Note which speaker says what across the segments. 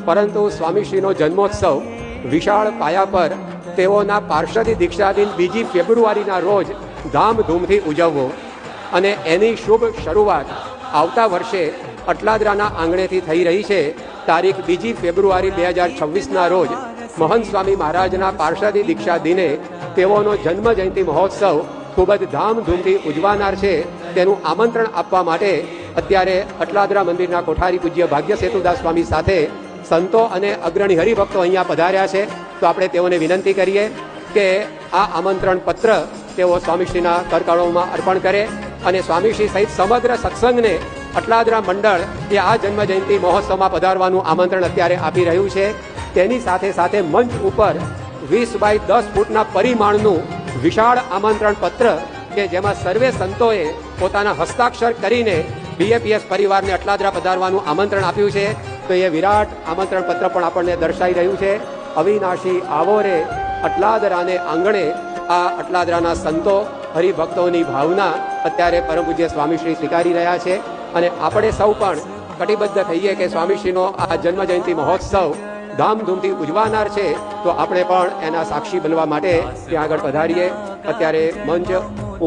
Speaker 1: પરંતુ સ્વામીશ્રીનો જન્મોત્સવ વિશાળ પાયા પર તેઓના પાર્ષદી દીક્ષાદિન 2 ફેબ્રુઆરીના રોજ ધામધૂમથી ઉજવવો અને એની શુભ શરૂઆત આવતા વર્ષે અટલાદરાના આંગણેથી થઈ રહી છે. તારીખ 2 ફેબ્રુઆરી 2026ના રોજ મહંત સ્વામી મહારાજના પાર્ષદી દીક્ષા દિને તેઓનો જન્મ જયંતિ મહોત્સવ ખૂબ જ ધામધૂમથી ઉજવાનાર છે. તેનું આમંત્રણ આપવા માટે અત્યારે અટલાદરા મંદિરના કોઠારી પૂજ્ય ભાગ્ય સેતુદાસ સ્વામી સાથે સંતો અને અગ્રણી હરિભક્તો અહીંયા પધાર્યા છે. તો આપણે તેઓને વિનંતી કરીએ કે આ આમંત્રણ પત્ર તેઓ સ્વામીશ્રીના કરકમળોમાં અર્પણ કરે અને સ્વામીશ્રી સહિત સમગ્ર સત્સંગને અટલાદરા મંડળ એ આ જન્મ જયંતિ મહોત્સવમાં પધારવાનું આમંત્રણ અત્યારે આપી રહ્યું છે. તેની સાથે સાથે મંચ ઉપર 20 બાય 10 ફૂટના પરિમાણનું વિશાળ આમંત્રણ પત્ર કે જેમાં સર્વે સંતોએ પોતાના હસ્તાક્ષર કરીને બીએપીએસ પરિવારને અટલાદરા પધારવાનું આમંત્રણ આપ્યું છે. તો એ વિરાટ આમંત્રણ પત્ર પણ આપણને દર્શાઈ રહ્યું છે. અવિનાશી આવો રે અટલાદરાને આંગણે આ અટલાદરાના સંતો હરિભક્તોની ભાવના અત્યારે પરમ પૂજ્ય સ્વામીશ્રી સ્વીકારી રહ્યા છે અને આપણે સૌ પણ કટિબદ્ધ થઈએ કે સ્વામીશ્રીનો આ જન્મ જયંતિ મહોત્સવ ધામધૂમથી ઉજવાનાર છે. તો આપણે પણ એના સાક્ષી બનવા માટે ત્યાં આગળ પધારીએ. અત્યારે મંચ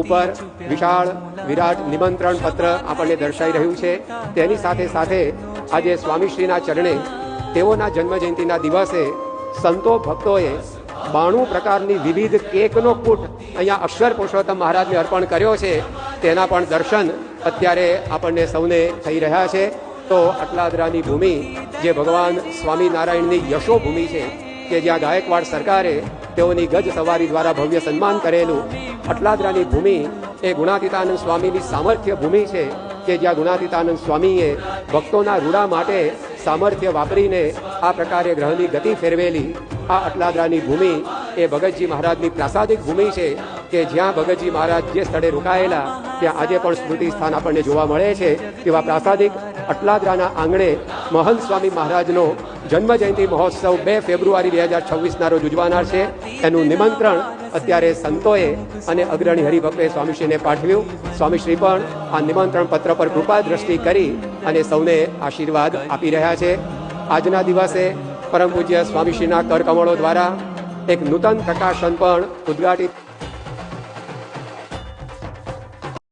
Speaker 1: ઉપર વિશાળ વિરાટ નિમંત્રણ પત્ર આપણને દર્શાઈ રહ્યું છે. તેની સાથે સાથે આજે સ્વામીશ્રીના ચરણે તેઓના જન્મ જયંતિના દિવસે સંતો ભક્તોએ 92 પ્રકારની વિવિધ કેકનો કૂટ અહીંયા અક્ષર પુરુષોત્તમ મહારાજને અર્પણ કર્યો છે. તેના પણ દર્શન અત્યારે આપણને સૌને થઈ રહ્યા છે. તો અટલાદરાની ભૂમિ જે ભગવાન સ્વામિનારાયણની યશોભૂમિ છે કે જ્યાં ગાયકવાડ સરકારે તેઓની ગજ સવારી દ્વારા ભવ્ય સન્માન કરેલું, અટલાદરાની ભૂમિ એ ગુણાતીતાનંદ સ્વામીની સામર્થ્ય ભૂમિ છે કે જ્યાં ગુણાતીતાનંદ સ્વામીએ ભક્તોના રૂડા માટે સામર્થ્ય વાપરીને આ પ્રકારે ગ્રહની ગતિ ફેરવેલી. આ અટલાદરાની ભૂમિ એ ભગતજી મહારાજની પ્રાસાદિક ભૂમિ છે કે જ્યાં ભગતજી મહારાજ જે સ્થળે રોકાયેલા ત્યાં આજે પણ સ્મૃતિ સ્થાન આપણને જોવા મળે છે. તેવા પ્રાસાદિક અટલાદરાના આંગણે મહંત સ્વામી મહારાજનો જન્મ જયંતિ મહોત્સવ 2 ફેબ્રુઆરી 2026ના રોજ ઉજવાનાર છે. એનું નિમંત્રણ અત્યારે સંતોએ અને અગ્રણી હરિભક્તોએ સ્વામીશ્રીને પાઠવ્યું. સ્વામીશ્રી પણ આ નિમંત્રણ પત્ર પર કૃપા દ્રષ્ટિ કરી અને સૌને આશીર્વાદ આપી રહ્યા છે. આજના દિવસે પરમ પૂજ્ય સ્વામીશ્રીના કરકમળો દ્વારા એક નૂતન પ્રકાશન પણ ઉદ્ઘાટિત